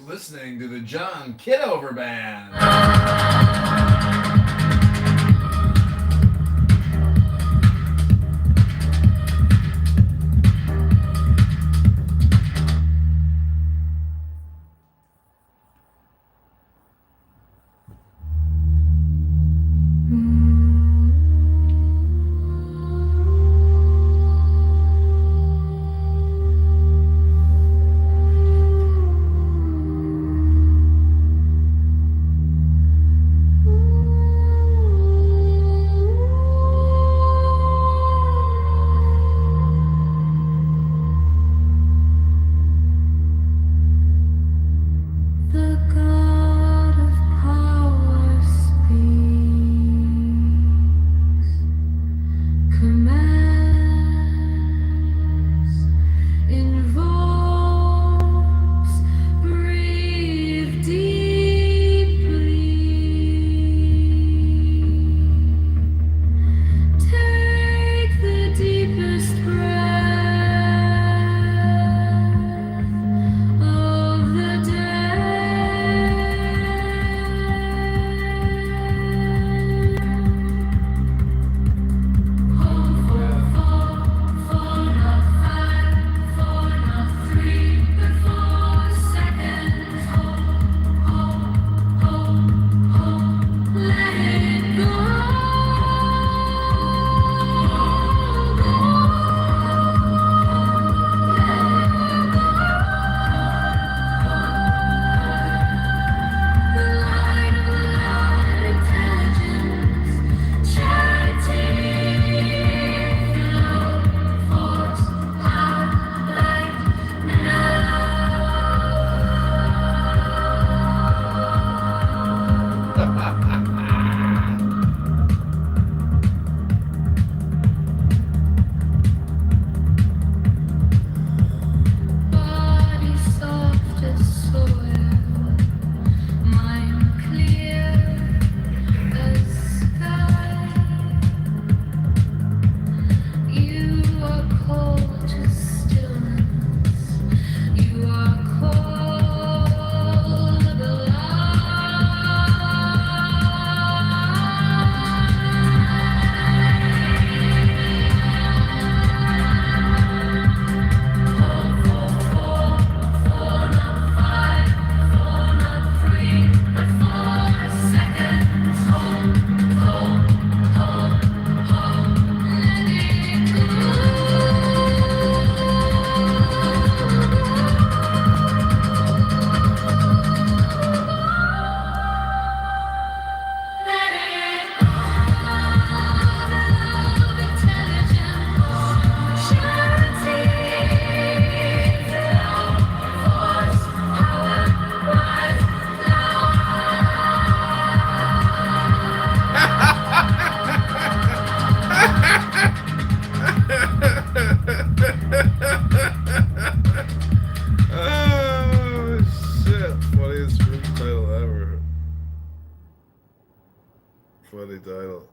listening to the John Kitover Band. Funny title.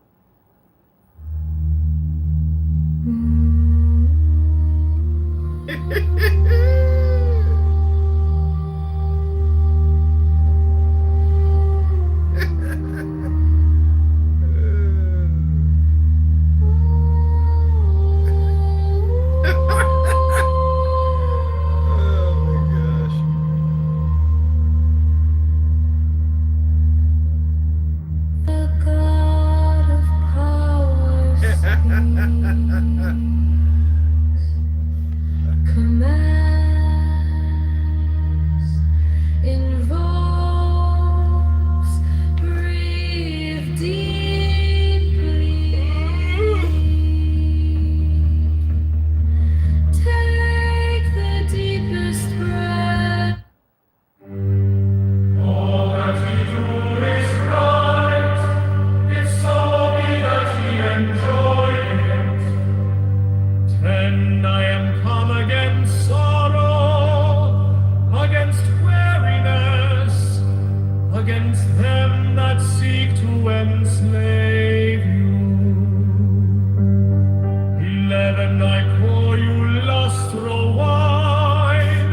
Lust through wine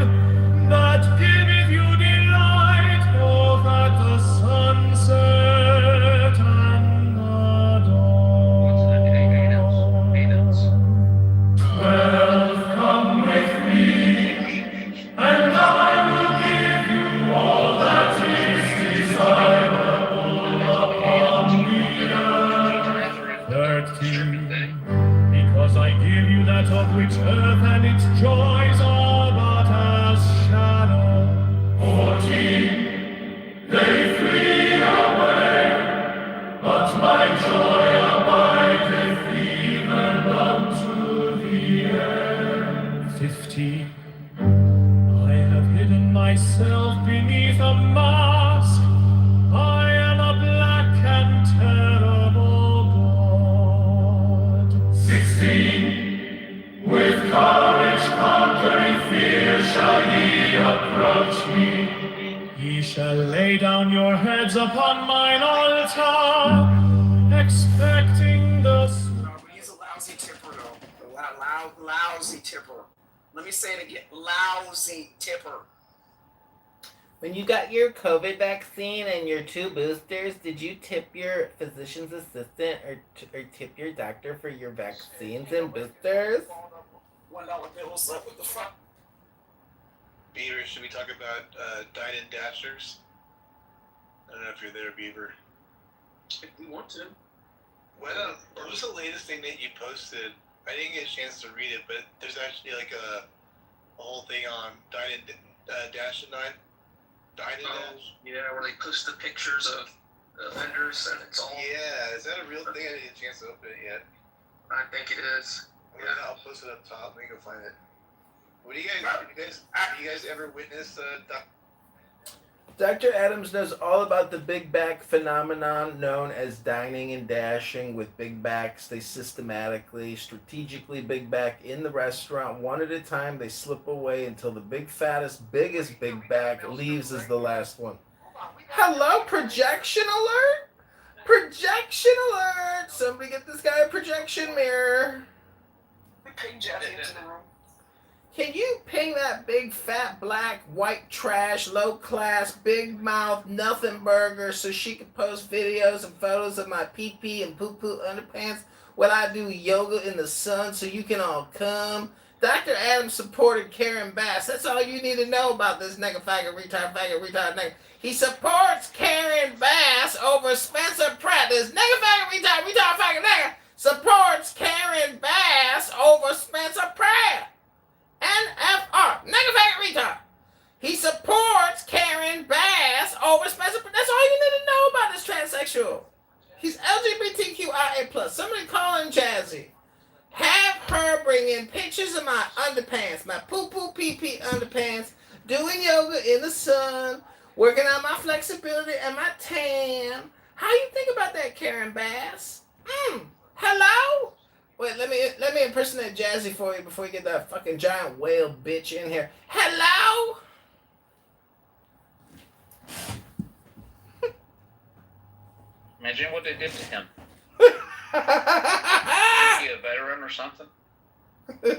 that giveth you delight. a mask. I am a black and terrible god. 16. With courage conquering fear shall ye approach me. Ye shall lay down your heads upon mine altar, expecting the... He's a lousy tipper, though. Lousy tipper. Let me say it again. Lousy tipper. When you got your COVID vaccine and your 2 boosters, did you tip your physician's assistant or tip your doctor for your vaccines and boosters? $1 bills up with the fuck. Beaver, should we talk about Dine and Dashers? I don't know if you're there, Beaver. If we want to. What was the latest thing that you posted? I didn't get a chance to read it, but there's actually like a whole thing on Dine and Dash and Dine. Dine and Dash? Yeah, where they post the pictures of offenders and it's all... Yeah, is that a real thing? I didn't get a chance to open it yet. I think it is. I'll post it up top. Let me go find it. What do you guys? Have you guys ever witnessed Dr. Adams knows all about the big back phenomenon known as dining and dashing with big backs. They systematically, strategically big back in the restaurant. One at a time, they slip away until the big fattest, biggest big back leaves as the last one. Hello, projection alert? Projection alert! Somebody get this guy a projection mirror. We ping Jackie into the room. Can you ping that big fat black white trash low class big mouth nothing burger so she can post videos and photos of my pee pee and poo poo underpants while I do yoga in the sun so you can all come? Dr. Adams supported Karen Bass. That's all you need to know about this nigga faggot retard nigga. He supports Karen Bass over Spencer Pratt. This nigga faggot retard faggot nigga supports Karen Bass over Spencer Pratt. NFR, nigga faggot retard. He supports Karen Bass over Spencer. That's all you need to know about this transsexual. He's LGBTQIA+. Somebody call him Jazzy. Have her bring in pictures of my underpants, my poo-poo pee-pee underpants, doing yoga in the sun, working on my flexibility and my tan. How you think about that, Karen Bass? Hello? Wait, let me impersonate Jazzy for you before you get that fucking giant whale bitch in here. Hello? Imagine what they did to him. Is he a veteran or something? He's a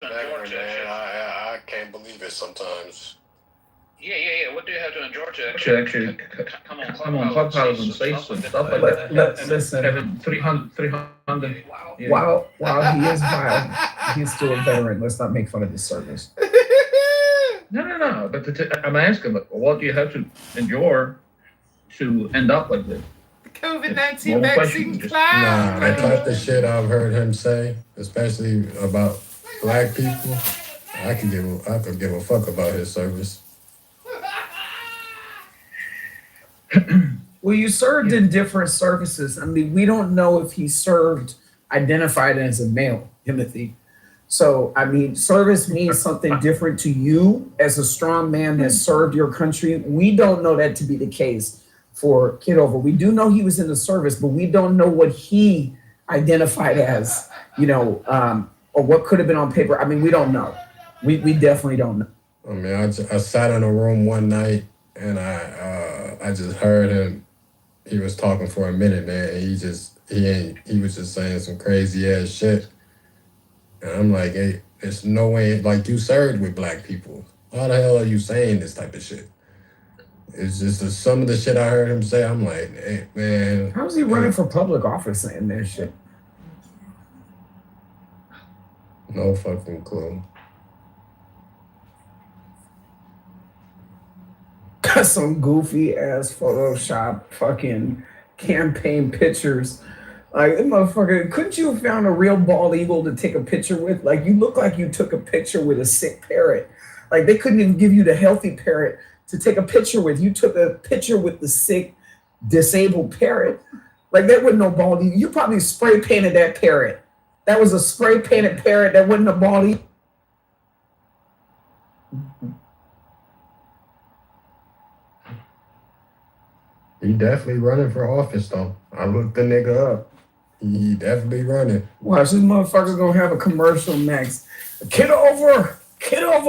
veteran, man. I can't believe it sometimes. Yeah. What do you have to in Georgia? Actually, come on Clubhouse and say some stuff like that. Listen, Kevin, 300. Yeah. While he is wild, he's still a veteran. Let's not make fun of his service. No. But I'm asking, what do you have to endure to end up like this? COVID-19 vaccine Nah, the type of shit I've heard him say, especially about black people, I could give a fuck about his service. Well, you served in different services. I mean, we don't know if he served identified as a male, Timothy. So, I mean, service means something different to you as a strong man that served your country. We don't know that to be the case for Kitover. We do know he was in the service, but we don't know what he identified as, or what could have been on paper. I mean, we don't know. We definitely don't know. I mean, I sat in a room one night and I just heard him. He was talking for a minute, man. And he was just saying some crazy ass shit. And I'm like, hey, there's no way, like, you served with black people. How the hell are you saying this type of shit? It's just some of the shit I heard him say. I'm like, hey, man. How's he running for public office saying that shit? No fucking clue. Some goofy ass Photoshop fucking campaign pictures. Like, motherfucker, couldn't you have found a real bald eagle to take a picture with? Like, you look like you took a picture with a sick parrot. Like, they couldn't even give you the healthy parrot to take a picture with. You took a picture with the sick, disabled parrot. Like, that wasn't no bald eagle. You probably spray painted that parrot. That was a spray painted parrot. That wasn't a bald eagle. He definitely running for office though. I looked the nigga up. He definitely running. Watch, this motherfucker gonna have a commercial next. Kitover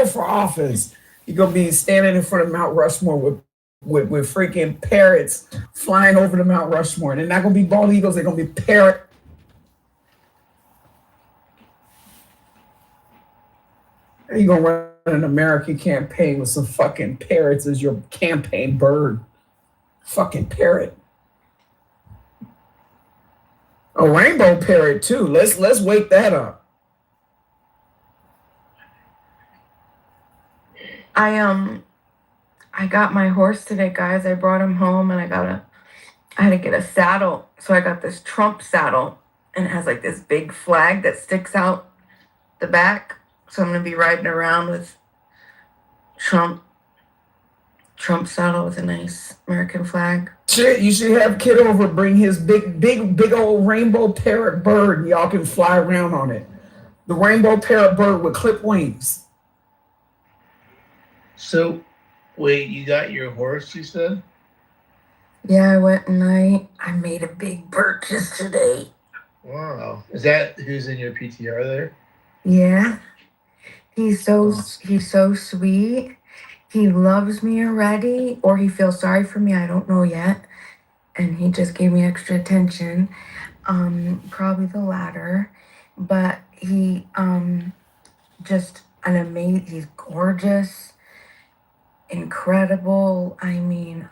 for office. He gonna be standing in front of Mount Rushmore with freaking parrots flying over the Mount Rushmore. They're not gonna be bald eagles, they're gonna be parrot. And you gonna run an American campaign with some fucking parrots as your campaign bird. Fucking parrot. A rainbow parrot too. Let's wake that up. I got my horse today, guys. I brought him home and I had to get a saddle. So I got this Trump saddle and it has like this big flag that sticks out the back. So I'm gonna be riding around with Trump saddle with a nice American flag. Shit, you should have Kitover bring his big old rainbow parrot bird and y'all can fly around on it. The rainbow parrot bird with clip wings. So, wait, you got your horse, you said? Yeah, I went and I made a big purchase today. Wow. Is that who's in your PTR there? Yeah. He's so sweet. He loves me already, or he feels sorry for me. I don't know yet. And he just gave me extra attention. Probably the latter. But he just an amazing. He's gorgeous, incredible. I mean,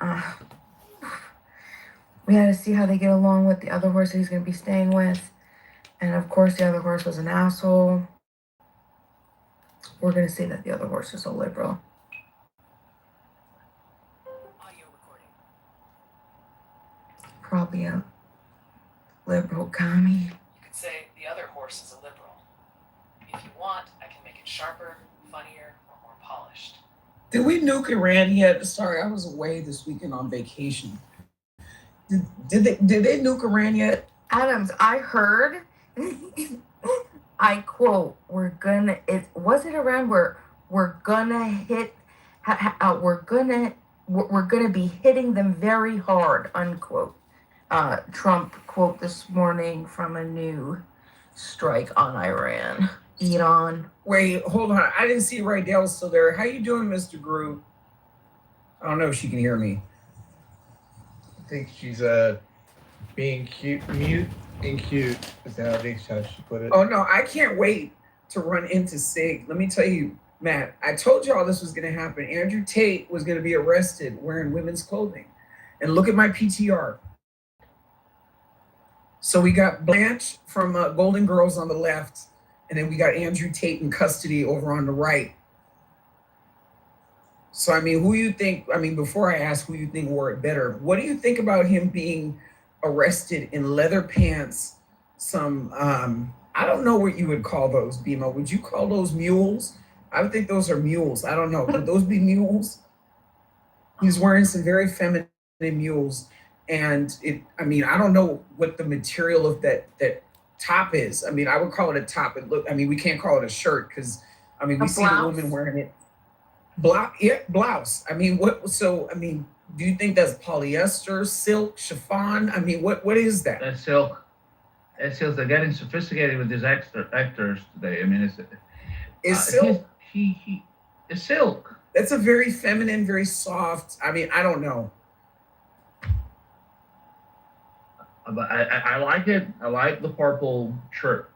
we had to see how they get along with the other horse that he's going to be staying with, and of course, the other horse was an asshole. We're going to say that the other horse is a liberal. Probably a liberal commie. You could say the other horse is a liberal. If you want, I can make it sharper, funnier, or more polished. Did we nuke Iran yet? Sorry, I was away this weekend on vacation. Did they nuke Iran yet? Adams, I heard, I quote, we're gonna be hitting them very hard, unquote. Trump quote this morning from a new strike on Iran. Iran. Wait, hold on. I didn't see Rydell's still there. How you doing, Mr. Groove? I don't know if she can hear me. I think she's being mute and cute. Is that how she put it? Oh no, I can't wait to run into Sig. Let me tell you, Matt, I told y'all this was gonna happen. Andrew Tate was gonna be arrested wearing women's clothing. And look at my PTR. So we got Blanche from Golden Girls on the left, and then we got Andrew Tate in custody over on the right. So, I mean, before I ask who you think wore it better, what do you think about him being arrested in leather pants, some, I don't know what you would call those, Bimo. Would you call those mules? I would think those are mules. I don't know. Would those be mules? He's wearing some very feminine mules. And I don't know what the material of that top is. I mean, I would call it a top. We can't call it a shirt because, we see a woman wearing it. Blouse. Do you think that's polyester, silk, chiffon? What is that? That's silk. That's silk. They're getting sophisticated with these actors today. Is silk? It's silk. That's a very feminine, very soft. I don't know. But I like it. I like the purple shirt.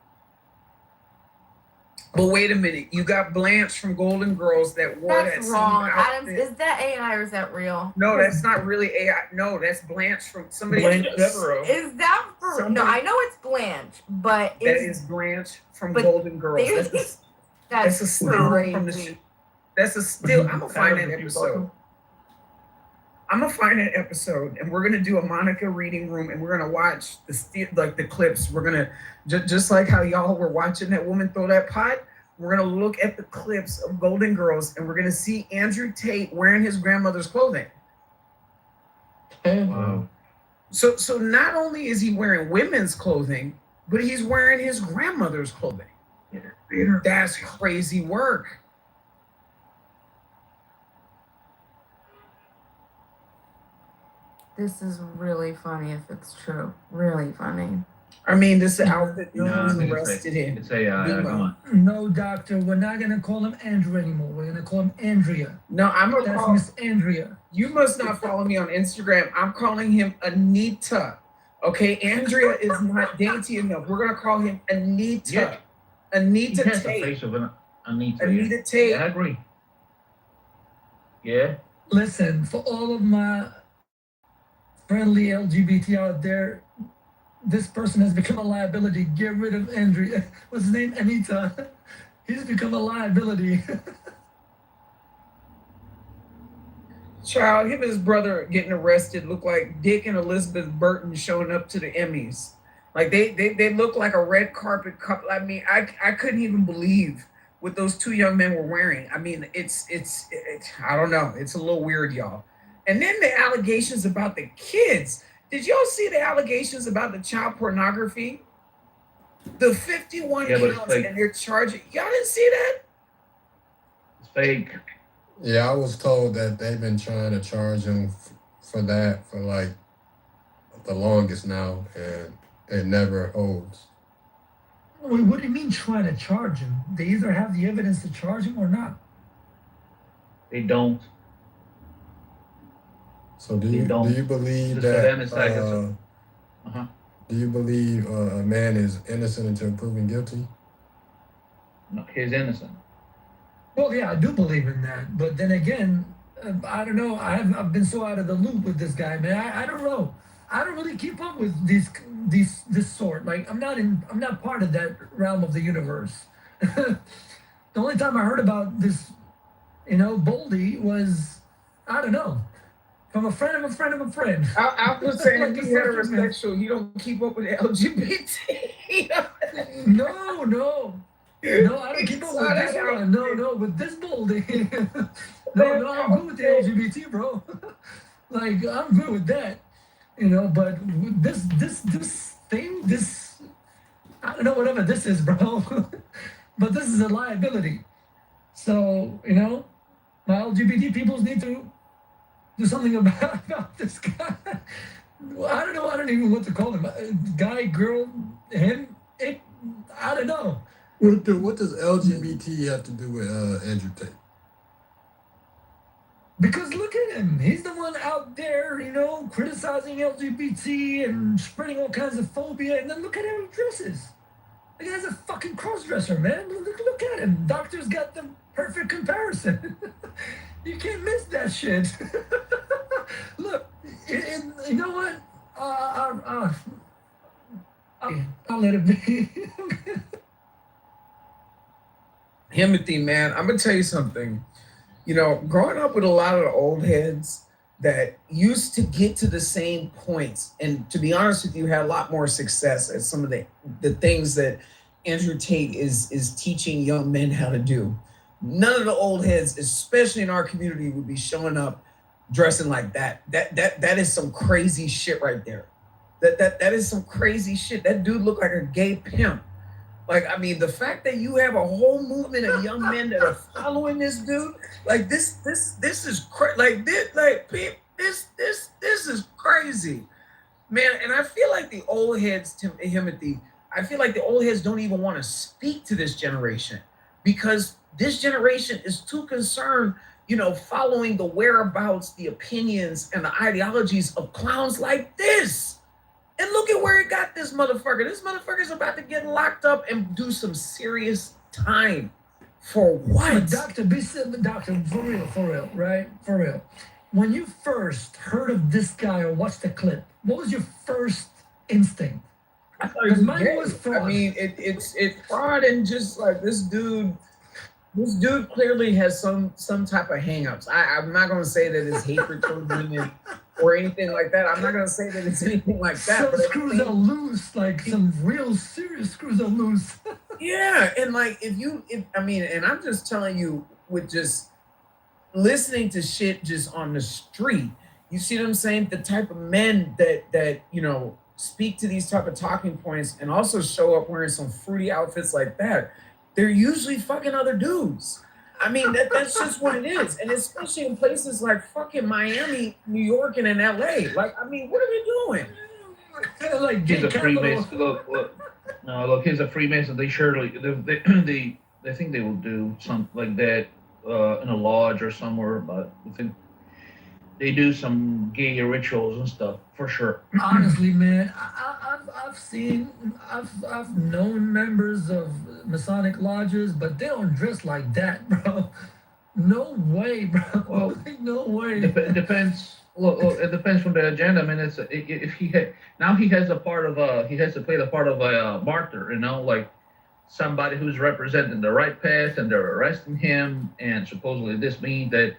But wait a minute, you got Blanche from Golden Girls that wore that That's wrong. same Adams, outfit. is that AI or is that real? No, that's not really AI. No, that's Blanche from somebody. Blanche Devereaux. Is that for no, I know it's Blanche, but that is Blanche from Golden Girls. That's a still from the. That's a still. I'm gonna find that episode. And we're gonna do a Monica reading room, and we're gonna watch the clips. We're gonna just like how y'all were watching that woman throw that pot. We're gonna look at the clips of Golden Girls, and we're gonna see Andrew Tate wearing his grandmother's clothing. Wow. So not only is he wearing women's clothing, but he's wearing his grandmother's clothing. That's crazy work. This is really funny if it's true. Really funny. I mean, this is the outfit he No, I was think arrested in. it's AI. Big Come mouth. on. No, doctor, we're not gonna call him Andrew anymore. We're gonna call him Andrea. No, I'm gonna That's call. Miss Andrea. You must not follow me on Instagram. I'm calling him Anita. Okay, Andrea is not dainty enough. We're gonna call him Anita. Yeah. He Anita has the Tate. face of an Anita. Anita Tate. Yeah, I agree. Yeah. Listen, for all of my friendly LGBT out there, this person has become a liability. Get rid of Andrea. What's his name? Anita. He's become a liability. Child, him and his brother getting arrested look like Dick and Elizabeth Burton showing up to the Emmys. Like they look like a red carpet couple. I mean, I couldn't even believe what those two young men were wearing. I mean, it's I don't know. It's a little weird, y'all. And then the allegations about the kids. Did y'all see the allegations about the child pornography? The 51 Yeah, but it's counts fake. and they're charging. Y'all didn't see that? It's fake. Yeah, I was told that they've been trying to charge him for that for like the longest now, and it never holds. Wait, what do you mean trying to charge him? They either have the evidence to charge him or not. They don't. So do They you don't. believe Just for them, that it's like it's Uh-huh. do you believe a man is innocent until proven guilty? No, he's innocent. Well, yeah, I do believe in that. But then again, I don't know. I've been so out of the loop with this guy, man. I don't know. I don't really keep up with this sort. Like I'm not part of that realm of the universe. The only time I heard about this, Boldy was, I don't know, from a friend of a friend of a friend. I was saying Like if a you fucking man. heterosexual, you don't keep up with the LGBT. No, I don't keep up Saw with that this out. one. No, with this Boldy. no, I'm good with the LGBT, bro. Like I'm good with that, But with this thing, I don't know whatever this is, bro. But this is a liability. So my LGBT peoples need to do something about this guy. I don't know. I don't even know what to call him. Guy, girl, him. I don't know. What does LGBT have to do with Andrew Tate? Because look at him. He's the one out there, criticizing LGBT and spreading all kinds of phobia. And then look at how he dresses. The guy's a fucking cross-dresser, man. Look at him. Doctor's got the perfect comparison. You can't miss that shit. Look, you know what? I'll let it be. Timothy, man, I'm gonna tell you something. Growing up with a lot of the old heads that used to get to the same points, and to be honest with you, had a lot more success at some of the things that Andrew Tate is teaching young men how to do. None of the old heads, especially in our community, would be showing up dressing like that. That is some crazy shit right there. That is some crazy shit. That dude looked like a gay pimp. Like, I mean, the fact that you have a whole movement of young men that are following this dude, like this is this is crazy, man. And I feel like the old heads, Timothy, I feel like the old heads don't even want to speak to this generation because this generation is too concerned, following the whereabouts, the opinions, and the ideologies of clowns like this. And look at where it got this motherfucker. This motherfucker's about to get locked up and do some serious time. For what? Doctor, for real, right? For real. When you first heard of this guy or watched the clip, what was your first instinct? I thought it was Mine gay. was fraud. I mean, it's fraud, and just like this dude clearly has some type of hangups. I'm not gonna say that it's hatred towards women or anything like that. I'm not gonna say that it's anything like that. Some but screws are loose, like some real serious screws are loose. Yeah, and like and I'm just telling you, with just listening to shit just on the street, you see what I'm saying? The type of men that speak to these type of talking points and also show up wearing some fruity outfits like that, they're usually fucking other dudes. I mean, that's just what it is. And especially in places like fucking Miami, New York, and in LA. Like, I mean, what are we doing? Like He's gay a Freemason. capital. Look, he's a Freemason. They surely, they think they will do something like that in a lodge or somewhere, but I think they do some gay rituals and stuff for sure. Honestly, man, I've known members of Masonic lodges, but they don't dress like that, bro. No way, bro. Well, no way. It depends. Look, it depends from the agenda. I mean, it's if now he has a part of he has to play the part of a martyr, like somebody who's representing the right path, and they're arresting him, and supposedly this means that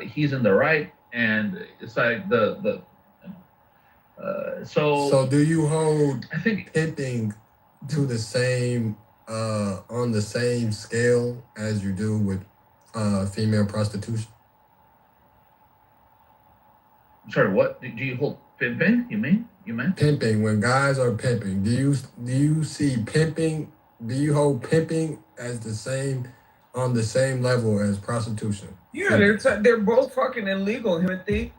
he's in the right, and it's like So do you hold I think pimping to the same on the same scale as you do with female prostitution? Sorry, what do you hold pimping? You meant Pimping, when guys are pimping, do you see pimping? Do you hold pimping as on the same level as prostitution? Yeah, they're both fucking illegal, Timothy.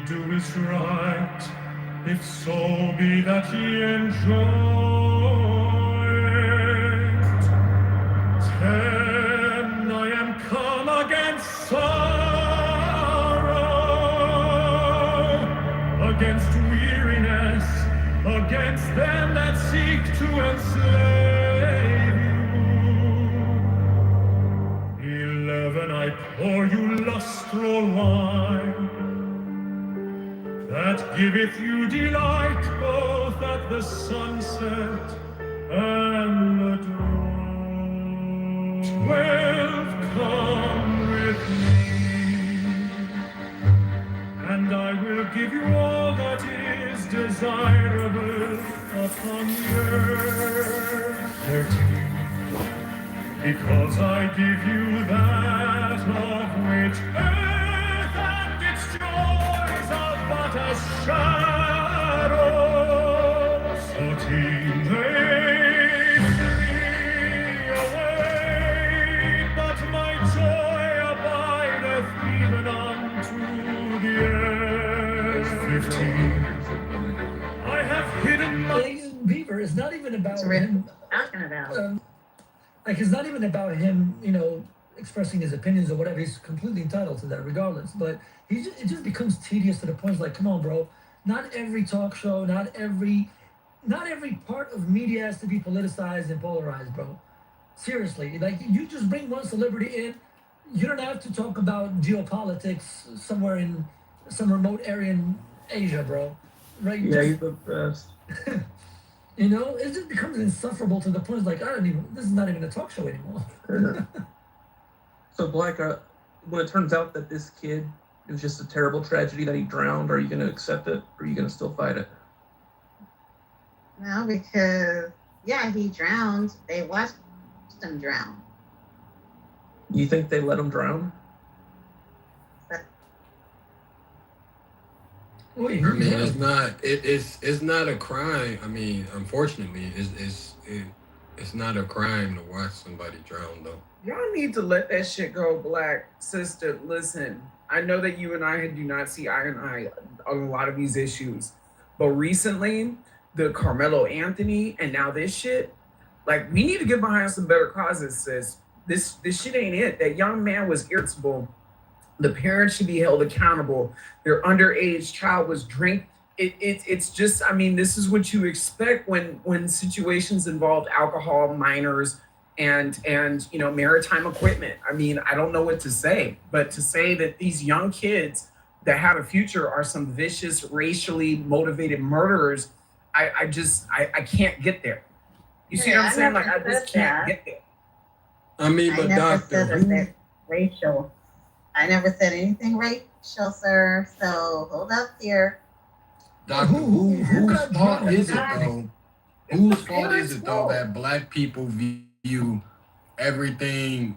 do is right, if so be that ye enjoy it. Then I am come against sorrow, against weariness, against them that seek to enslave you. 11, I pour you lustral wine, that giveth you delight both at the sunset and the dawn. 12, come with me, and I will give you all that is desirable upon the earth. 13, because I give you that of which earth and its joys are but as shadows. 14, they flee away, but my joy abideth even unto the end. 15, I have hidden my... Like, Beaver is not even about That's what him. talking about. Like, it's not even about him, expressing his opinions or whatever. He's completely entitled to that, regardless. But it just becomes tedious to the point. It's like, come on, bro. Not every talk show, not every part of media has to be politicized and polarized, bro. Seriously, like, you just bring one celebrity in. You don't have to talk about geopolitics somewhere in some remote area in Asia, bro. Right? Yeah, he's the best. It just becomes insufferable to the point. It's like, this is not even a talk show anymore. So, Black, when it turns out that this kid, it was just a terrible tragedy that he drowned, are you going to accept it, or are you going to still fight it? No, because, yeah, he drowned. They watched him drown. You think they let him drown? I mean, it's not a crime. I mean, unfortunately, it's not a crime to watch somebody drown, though. Y'all need to let that shit go, Black sister. Listen, I know that you and I do not see eye and eye on a lot of these issues, but recently, the Carmelo Anthony and now this shit, like, we need to get behind some better causes, sis. This shit ain't it. That young man was irritable. The parents should be held accountable. Their underage child was drink. It's just, I mean, this is what you expect when situations involve alcohol, minors, and maritime equipment. I mean, I don't know what to say, but to say that these young kids that have a future are some vicious, racially motivated murderers, I can't get there. You see what I'm saying? Like, I just can't get there. I mean, but doctor, racial. I never said anything racial, sir. So hold up here. Doctor, whose fault is it though? Whose fault is it though that Black people view everything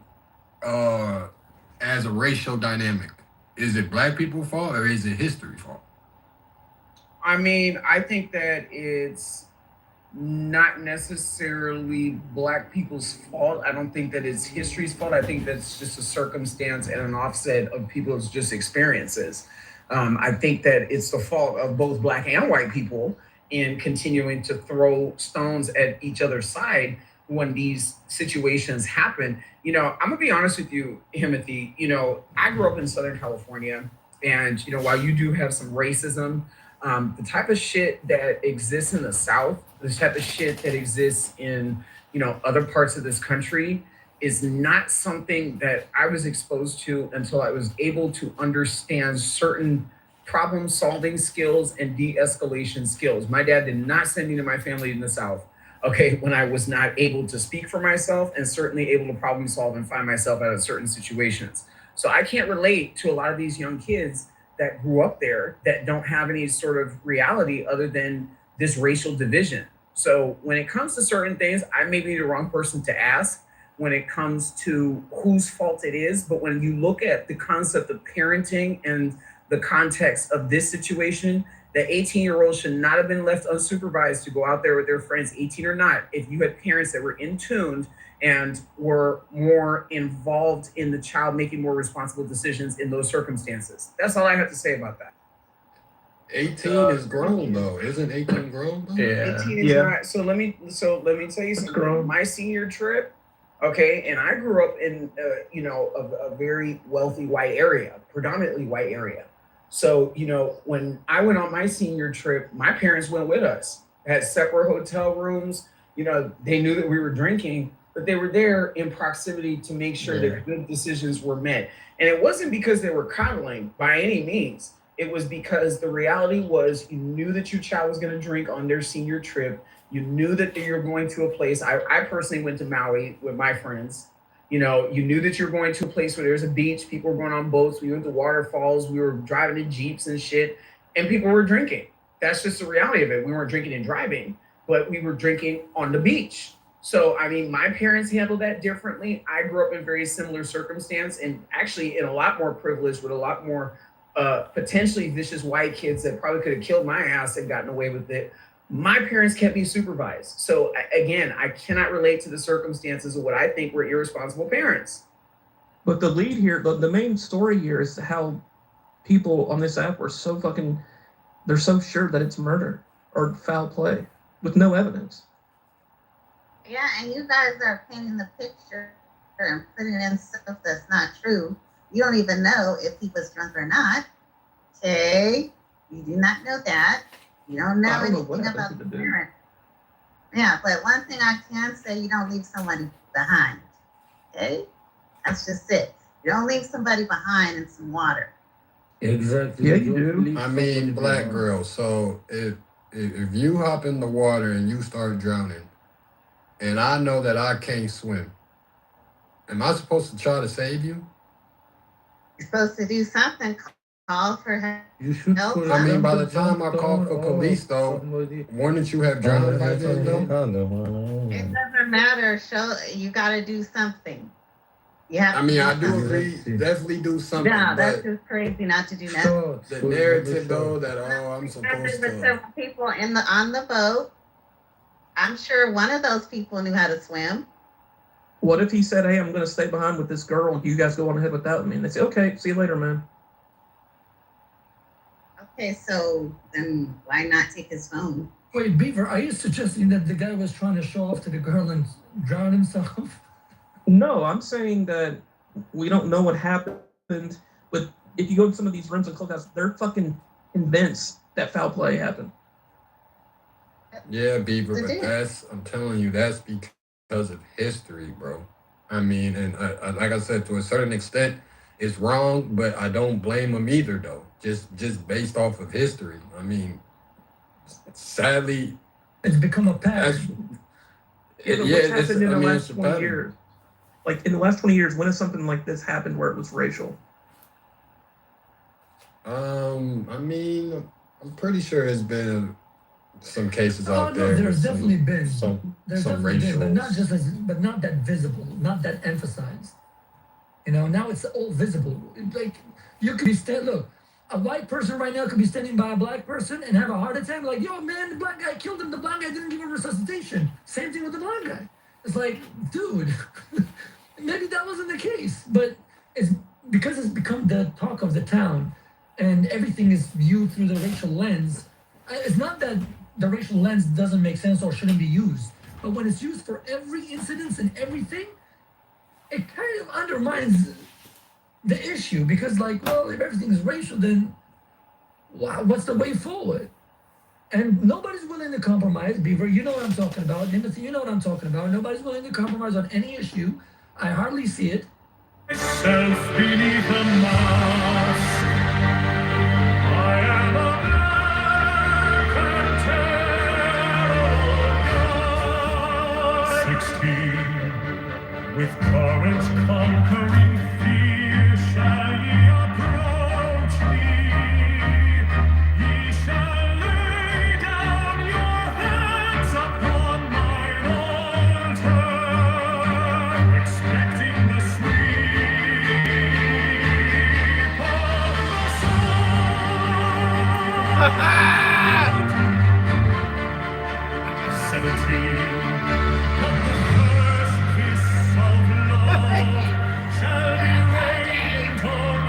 as a racial dynamic? Is it Black people's fault or is it history's fault? I mean, I think that it's not necessarily Black people's fault. I don't think that it's history's fault. I think that's just a circumstance and an offset of people's just experiences. I think that it's the fault of both Black and white people in continuing to throw stones at each other's side when these situations happen. I'm gonna be honest with you, Timothy. I grew up in Southern California, and while you do have some racism, the type of shit that exists in the South, the type of shit that exists in, other parts of this country is not something that I was exposed to until I was able to understand certain problem solving skills and de-escalation skills. My dad did not send me to my family in the South, okay, when I was not able to speak for myself and certainly able to problem solve and find myself out of certain situations. So I can't relate to a lot of these young kids that grew up there that don't have any sort of reality other than this racial division. So when it comes to certain things, I may be the wrong person to ask when it comes to whose fault it is. But when you look at the concept of parenting and the context of this situation, the 18-year-old should not have been left unsupervised to go out there with their friends, 18 or not. If you had parents that were in tuned and were more involved in the child making more responsible decisions in those circumstances. That's all I have to say about that. 18 is grown though. Isn't 18 grown though? Yeah. 18 is not. So let me tell you something. grown. My senior trip, okay, and I grew up in a very wealthy white area, predominantly white area. So when I went on my senior trip, my parents went with us. Had separate hotel rooms. They knew that we were drinking, but they were there in proximity to make sure that good decisions were met. And it wasn't because they were coddling by any means. It was because the reality was you knew that your child was going to drink on their senior trip. You knew that you were going to a place. I personally went to Maui with my friends. You knew that you were going to a place where there's a beach. People were going on boats. We went to waterfalls. We were driving in Jeeps and shit. And people were drinking. That's just the reality of it. We weren't drinking and driving, but we were drinking on the beach. So, my parents handled that differently. I grew up in very similar circumstance and actually in a lot more privilege with a lot more potentially vicious white kids that probably could have killed my ass and gotten away with it. My parents kept me supervised. So again, I cannot relate to the circumstances of what I think were irresponsible parents. But the lead here, the main story here is how people on this app were so they're so sure that it's murder or foul play with no evidence. Yeah, and you guys are painting the picture and putting in stuff that's not true. You don't even know if he was drunk or not. Okay? You do not know that. You don't know anything about the parent. Yeah, but one thing I can say, you don't leave somebody behind. Okay? That's just it. You don't leave somebody behind in some water. Exactly. Yeah, you do. I mean, black girl. So if you hop in the water and you start drowning, and I know that I can't swim, am I supposed to try to save you? You're supposed to do something. Call for help. You should. I mean, by the time I call for police, though, wouldn't you have drowned by then, though? It doesn't matter. You got to do something. You have. I do agree. Definitely do something. Yeah, that's but just crazy not to do nothing. the narrative, though, that I'm supposed With to. several people on the boat. I'm sure one of those people knew how to swim. What if he said, "Hey, I'm going to stay behind with this girl, and you guys go on ahead without me"? And they say, "Okay, see you later, man." Okay, so then why not take his phone? Wait, Beaver, are you suggesting that the guy was trying to show off to the girl and drown himself? No, I'm saying that we don't know what happened. But if you go to some of these rooms and clubhouses, they're fucking convinced that foul play happened. Yeah, Beaver, but I'm telling you, that's because of history, bro. And like I said, to a certain extent, it's wrong, but I don't blame them either, though. Just based off of history. Sadly, it's become a pattern. What's happened in the last 20 years? Like in the last 20 years, when has something like this happened where it was racial? I'm pretty sure there's been some cases out there. There's definitely been some racial, racial, but not that visible, not that emphasized. Now it's all visible. Like you could be look, a white person right now could be standing by a black person and have a heart attack. Like, yo, man, the black guy killed him. The black guy didn't give him resuscitation. Same thing with the black guy. It's like, dude, maybe that wasn't the case, but it's because it's become the talk of the town, and everything is viewed through the racial lens. It's not that the racial lens doesn't make sense or shouldn't be used, but when it's used for every incident and everything, it kind of undermines the issue because, like, well, if everything is racial, then what's the way forward? And nobody's willing to compromise. Beaver, you know what I'm talking about. Timothy, you know what I'm talking about. Nobody's willing to compromise on any issue. I hardly see it. Self beneath the mask, I am a black and terrible God. 16, with courage conquering fear, shall ye approach me. Ye shall lay down your heads upon mine altar, expecting the sweep of the sword. 17. But the first kiss of love shall be radiant on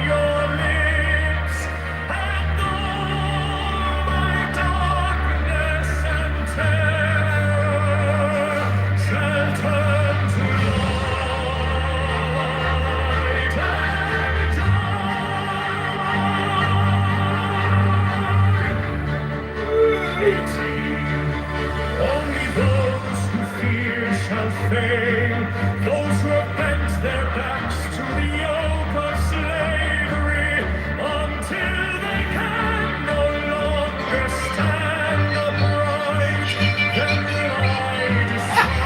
shall fail. Those who have bent their backs to the yoke of slavery until they can no longer stand upright, then will I decide.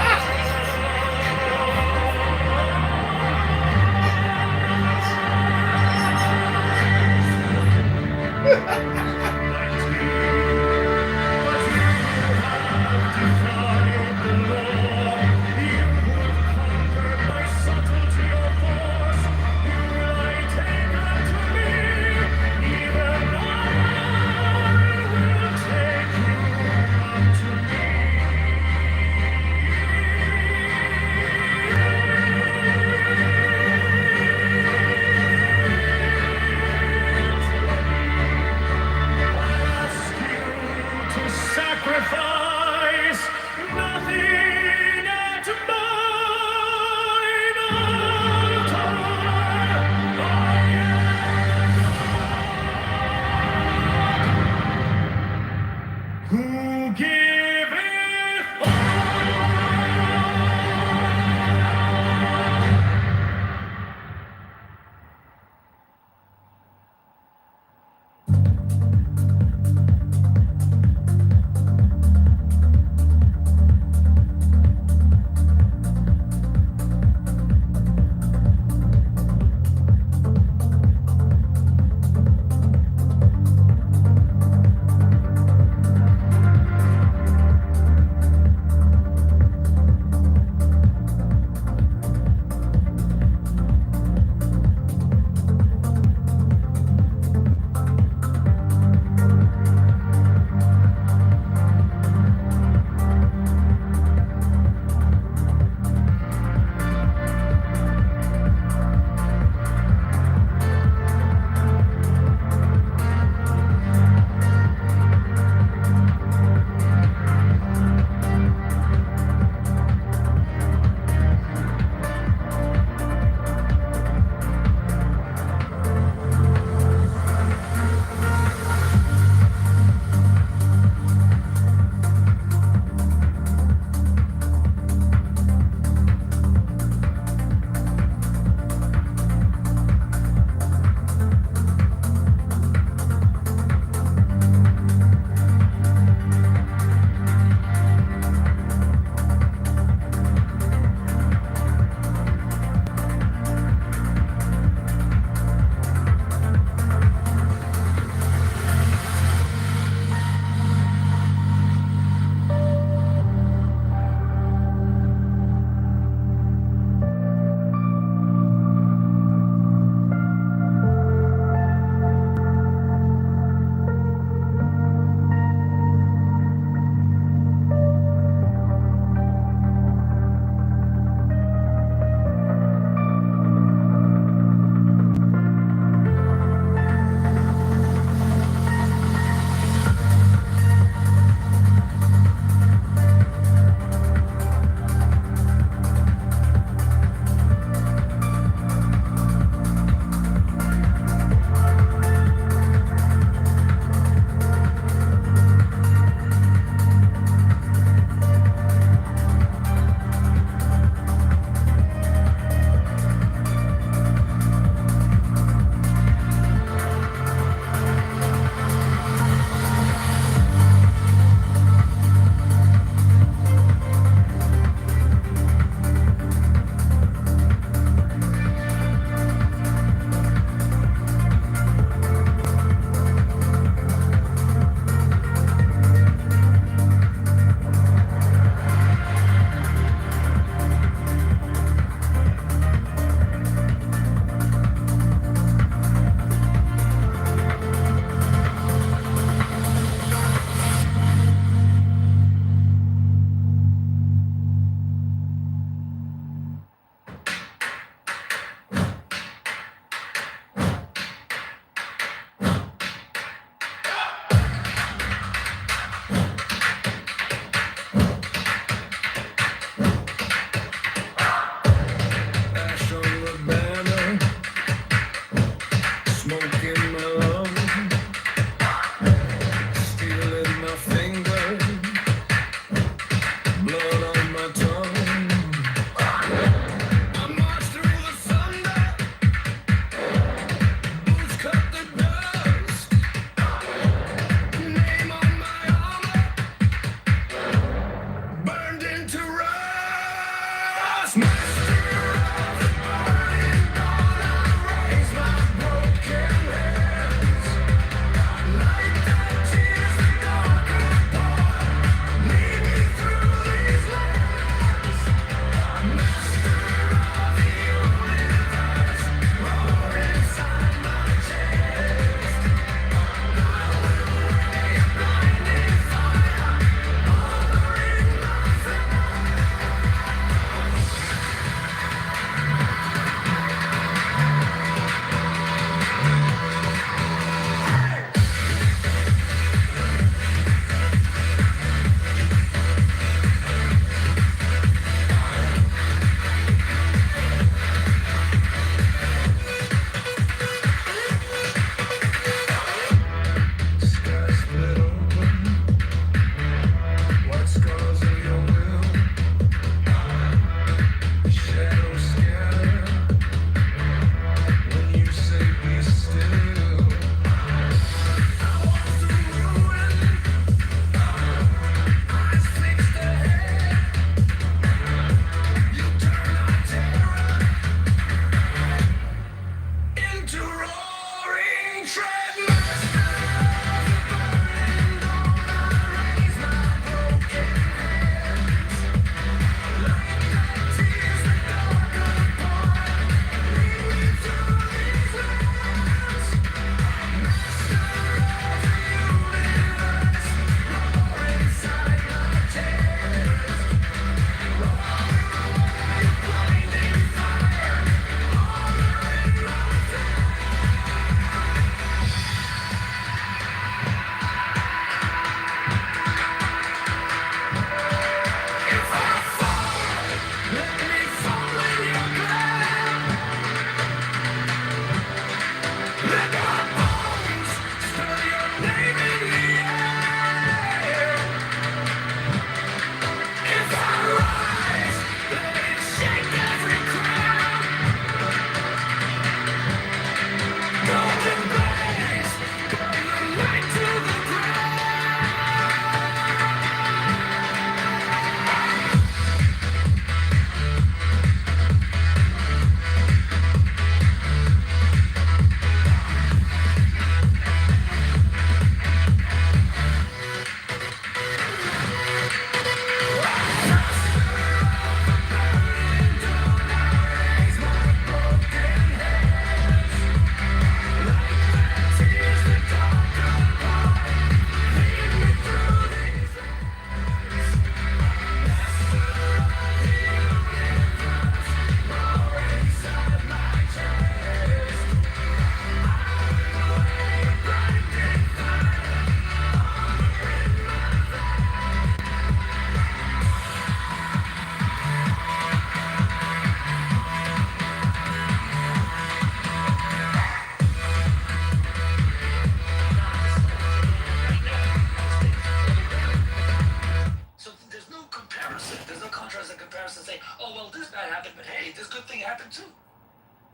oh well, this bad happened, but hey, this good thing happened too.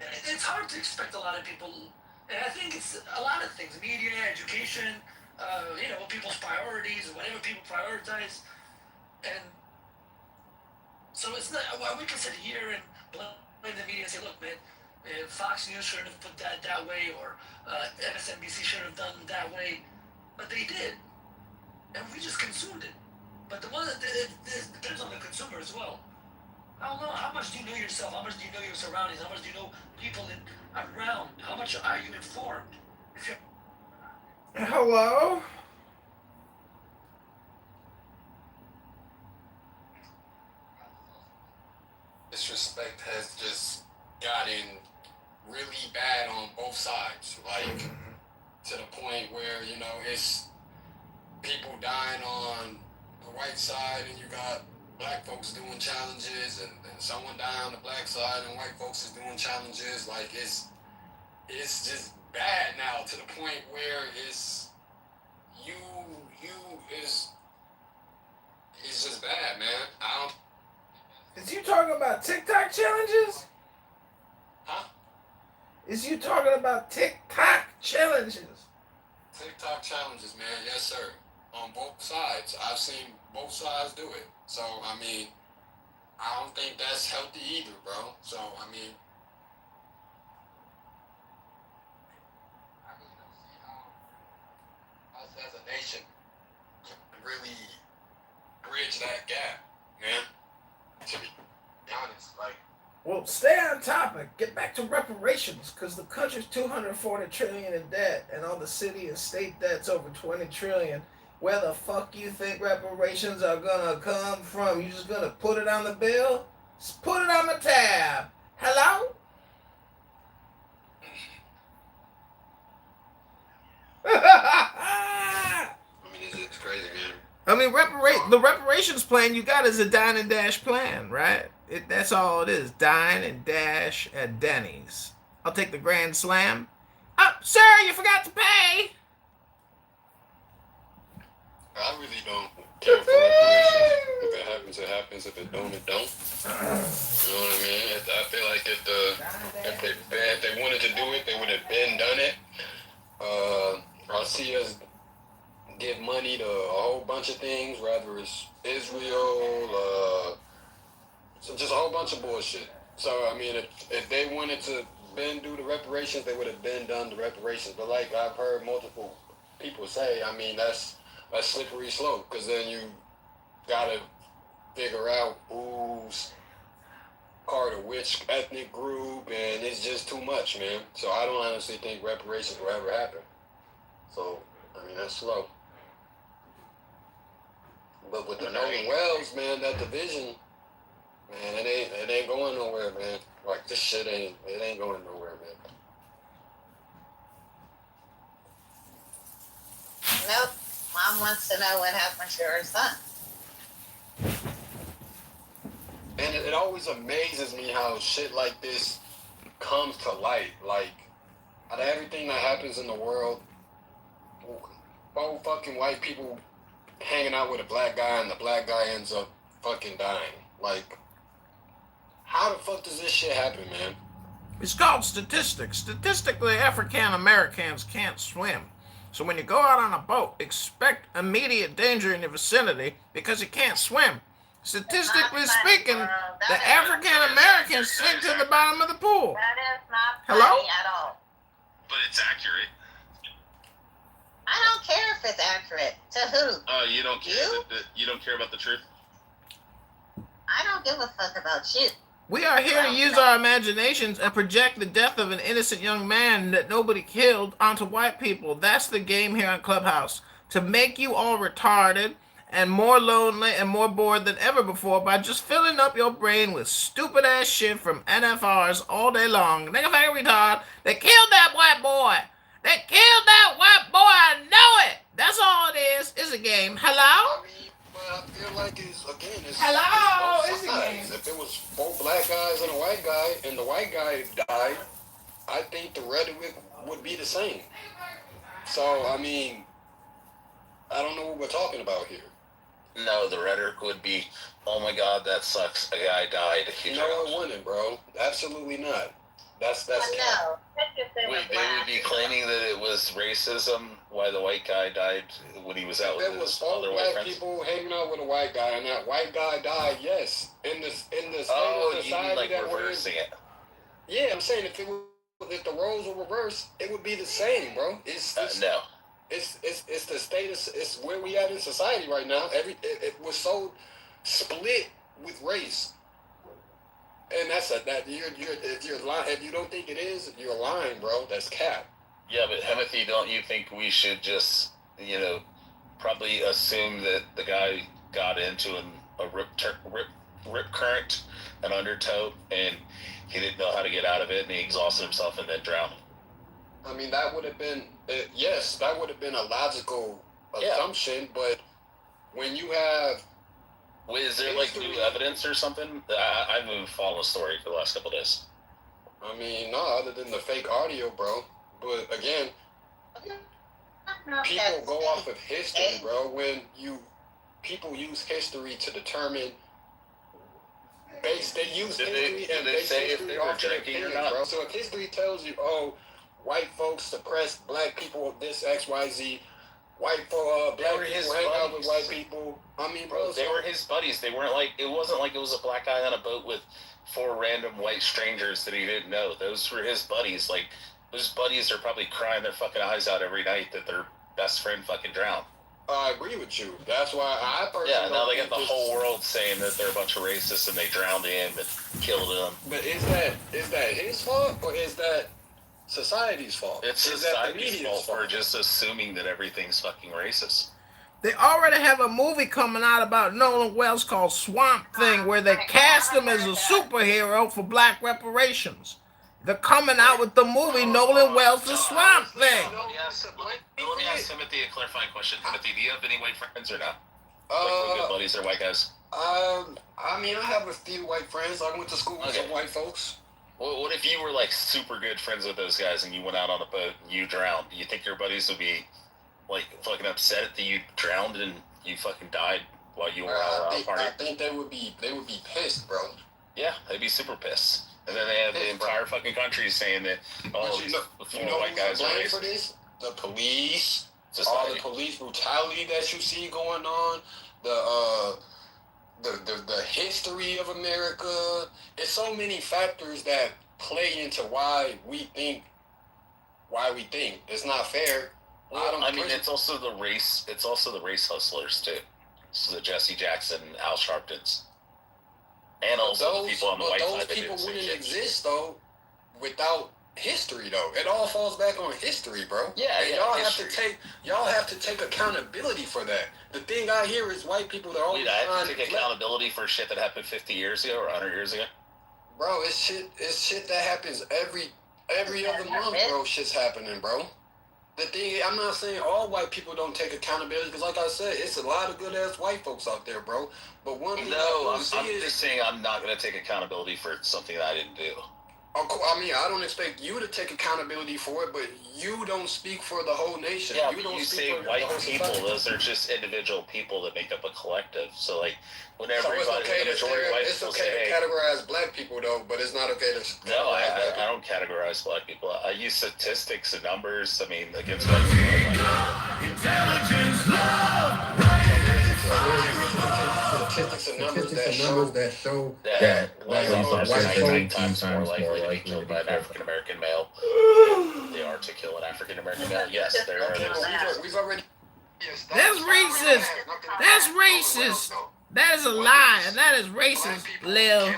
It's hard to expect a lot of people, and I think it's a lot of things: media, education, people's priorities, whatever people prioritize, and so it's not. Well, we can sit here and blame the media and say, look, man, Fox News shouldn't have put that way, or MSNBC shouldn't have done that way, but they did, and we just consumed it. But the one that it depends on the consumer as well. I don't know. How much do you know yourself? How much do you know your surroundings? How much do you know people around? How much are you informed? If you're Hello? Disrespect has just gotten really bad on both sides. Like, to the point where, it's people dying on the white side and you got black folks doing challenges and someone dying on the black side and white folks is doing challenges. Like, it's just bad now to the point where it's it's just bad, man. Is you talking about TikTok challenges? Huh? Is you talking about TikTok challenges? TikTok challenges, man. Yes, sir. On both sides. I've seen both sides do it. So, I don't think that's healthy either, bro. So, I really don't see how us as a nation can really bridge that gap, man. To be honest, like. Well, stay on topic. Get back to reparations, because the country's $240 trillion in debt, and all the city and state debt's over $20 trillion. Where the fuck you think reparations are gonna come from? You just gonna put it on the bill? Just put it on the tab. Hello? It's crazy, man. The reparations plan you got is a dine and dash plan, right? That's all it is. Dine and dash at Denny's. I'll take the Grand Slam. Oh, sir, you forgot to pay. I really don't care for reparations. If it happens, it happens. If it don't, it don't. You know what I mean? I feel like if they wanted to do it, they would have been done it. I see us give money to a whole bunch of things, whether it's Israel, so just a whole bunch of bullshit. So, if they wanted to do the reparations, they would have been done the reparations. But like I've heard multiple people say, that's slippery slope, because then you gotta figure out who's part of which ethnic group, and it's just too much, man. So I don't honestly think reparations will ever happen. So, that's slow. But with the Northern Wells, man, that division, man, it ain't going nowhere, man. Like, this shit ain't going nowhere, man. Nope. Mom wants to know what happened to her son. And it always amazes me how shit like this comes to light. Like, out of everything that happens in the world, 4 fucking white people hanging out with a black guy and the black guy ends up fucking dying. Like, how the fuck does this shit happen, man? It's called statistics. Statistically, African Americans can't swim. So when you go out on a boat, expect immediate danger in your vicinity because you can't swim. Statistically speaking, the African Americans sink to the bottom of the pool. That is not Hello? funny at all. But it's accurate. I don't care if it's accurate. To who? Oh, you don't care? You? You don't care about the truth? I don't give a fuck about you. We are here to use our imaginations and project the death of an innocent young man that nobody killed onto white people. That's the game here on Clubhouse. To make you all retarded and more lonely and more bored than ever before by just filling up your brain with stupid ass shit from NFRs all day long. Nigga fucking retard. They killed that white boy. They killed that white boy. I know it. That's all it is. It's a game. Hello? But I feel like it's Hello? both It's a sides. game. If it was 4 black guys and a white guy, and the white guy died, I think the rhetoric would be the same. So, I don't know what we're talking about here. No, the rhetoric would be, "Oh my God, that sucks. A guy died." No, it wouldn't, bro. Absolutely not. That's No, they Wait, they would be claiming that it was racism why the white guy died when he was out with There was his all other white black friends. people hanging out with a white guy, and that white guy died. Yes, in the state of society you mean like that we're in. reversing it? Yeah, I'm saying if the roles were reversed, it would be the same, bro. No. It's the status. It's where we at in society right now. It was so split with race, and if you're lying, if you don't think it is, you're lying, bro. That's cap. Yeah, but Timothy, don't you think we should just, probably assume that the guy got into a rip current, an undertow, and he didn't know how to get out of it, and he exhausted himself and then drowned? I mean, that would have been yes, that would have been a logical assumption, but when you have is there like new evidence or something? I haven't even followed the story for the last couple of days. I mean, no, other than the fake audio, bro. But again, people go off of history, bro. When people use history to determine. They use history and base history off their opinions, bro. So if history tells you, oh, white folks suppressed black people, this X, Y, Z. Black people hang out with white people. I mean, bro, they were his buddies. They weren't like, it wasn't like it was a black guy on a boat with 4 random white strangers that he didn't know. Those were his buddies. Like, those buddies are probably crying their fucking eyes out every night that their best friend fucking drowned. I agree with you. That's why I personally. Yeah, now they got the whole world saying that they're a bunch of racists and they drowned him and killed him. But is that his fault or is that society's fault? It's society's fault for just assuming that everything's fucking racist. They already have a movie coming out about Nolan Wells called Swamp Thing, where they cast him as a superhero for black reparations. They're coming out with the movie Nolan Wells' The Swamp Thing. Let me ask Timothy a clarifying question. Timothy, do you have any white friends or not? Like good buddies or white guys? I mean, I have a few white friends. I went to school with some white folks. Well, what if you were like super good friends with those guys and you went out on a boat and you drowned? Do you think your buddies would be like fucking upset that you drowned and you fucking died while you were out partying? I think they would be pissed, bro. Yeah, they'd be super pissed. And then they have the entire fucking country saying that white guys are racist. For this? The police, all the police brutality that you see going on, the history of America. It's so many factors that play into why we think it's not fair. Well, I mean, it's also the race. It's also the race hustlers too. So the Jesse Jackson, Al Sharptons, and also the people on the white side. Those people wouldn't exist though without history, though. It all falls back on history, bro. Yeah, and y'all have to take accountability for that. The thing I hear is white people that always I have to take accountability for shit that happened 50 years ago or 100 years ago. Bro, it's shit that happens every other month, bro. Shit's happening, bro. The thing, I'm not saying all white people don't take accountability, because like I said, it's a lot of good-ass white folks out there, bro. But one thing I'm just saying I'm not going to take accountability for something that I didn't do. I mean, I don't expect you to take accountability for it, but you don't speak for the whole nation. Yeah, you say white people, those are just individual people that make up a collective. So, like, whenever it's okay to categorize black people, though, but it's not okay to... No, I don't categorize black people. I use statistics and numbers, I mean, against white people. Intelligence, love, statistics and numbers that show that white folks are 19 times more likely to be killed by an African American male than they are to kill an African American male. Yes, there are those. We've already. That's racist. That's racist. That is a lie, and that is racist, Lil.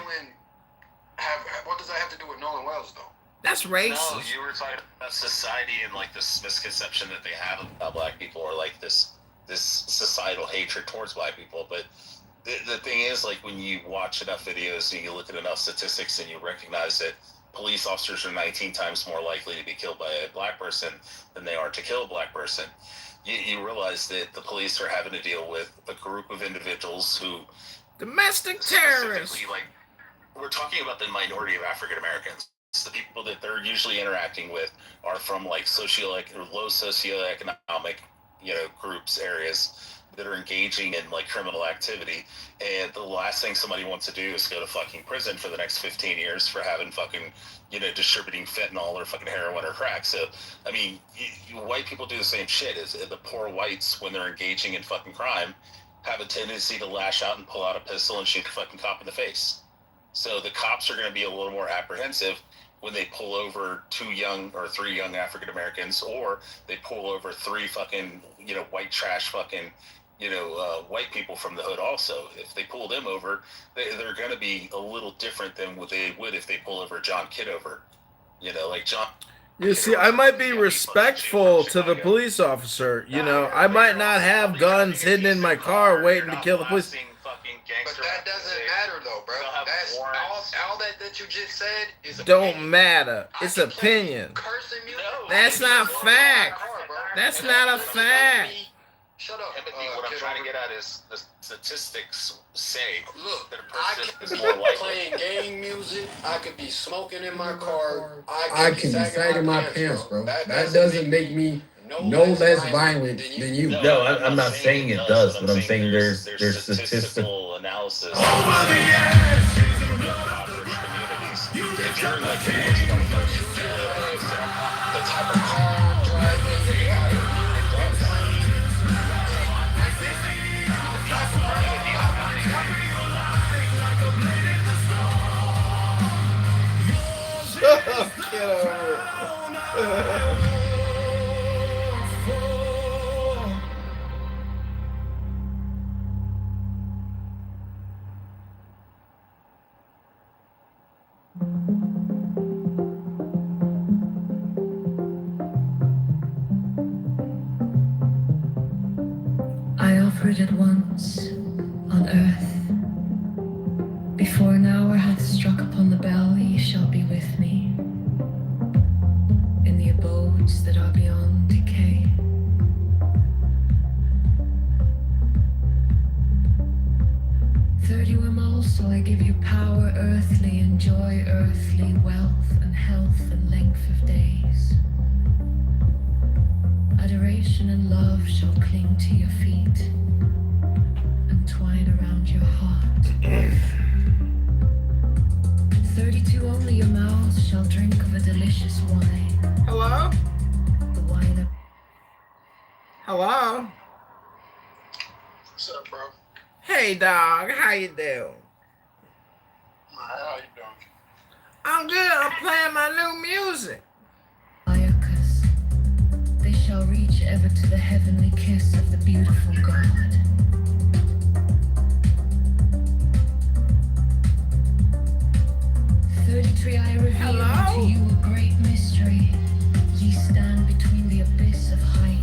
What does that have to do with Nolan Wells, though? That's racist. No, you were talking about society and like this misconception that they have about black people, or like this societal hatred towards black people. But the thing is, like, when you watch enough videos and you look at enough statistics and you recognize that police officers are 19 times more likely to be killed by a black person than they are to kill a black person, you realize that the police are having to deal with a group of individuals who... Domestic terrorists! Like, we're talking about the minority of African Americans. The people that they're usually interacting with are from, like, low socioeconomic, groups, areas. that are engaging in like criminal activity, and the last thing somebody wants to do is go to fucking prison for the next 15 years for having fucking, you know, distributing fentanyl or fucking heroin or crack. So, I mean, white people do the same shit. Is the poor whites, when they're engaging in fucking crime, have a tendency to lash out and pull out a pistol and shoot the fucking cop in the face. So the cops are going to be a little more apprehensive when they pull over 3 young African Americans, or they pull over 3 fucking, you know, white trash fucking, you know, white people from the hood also. If they pull them over, they're going to be a little different than what they would if they pull over John Kitover. You know, like John. You see, I might be respectful to the police officer. You know, I might not have guns hidden in my car waiting to kill the police. But that doesn't matter though, bro. That's all that you just said is Don't matter. It's opinion. That's not fact. That's not a fact. Shut up. Timothy, what I'm trying to get at is the statistics say Look, that a I person could is be more likely. playing game music. I could be smoking in my car. I can be sagging my pants, bro. That doesn't make me no less violent than you. No, I'm not saying it does, but I'm saying there's statistical analysis. Over the edge. If you're like the type of car I'm driving, Get over it. I offered it once on earth. Before an hour hath struck upon the bell, ye shall be with me in the abodes that are beyond decay. Thirty were also I give you power earthly, enjoy earthly wealth and health and length of days. Adoration and love shall cling to your feet and twine around your heart. 32 only your mouths shall drink of a delicious wine. Hello? The wine of... Hello? What's up, bro? Hey, dog. How you doing? How you doing? I'm good. I'm playing my new music. They shall reach ever to the heavenly kiss of the beautiful God. I reveal to you a great mystery. Ye stand between the abyss of height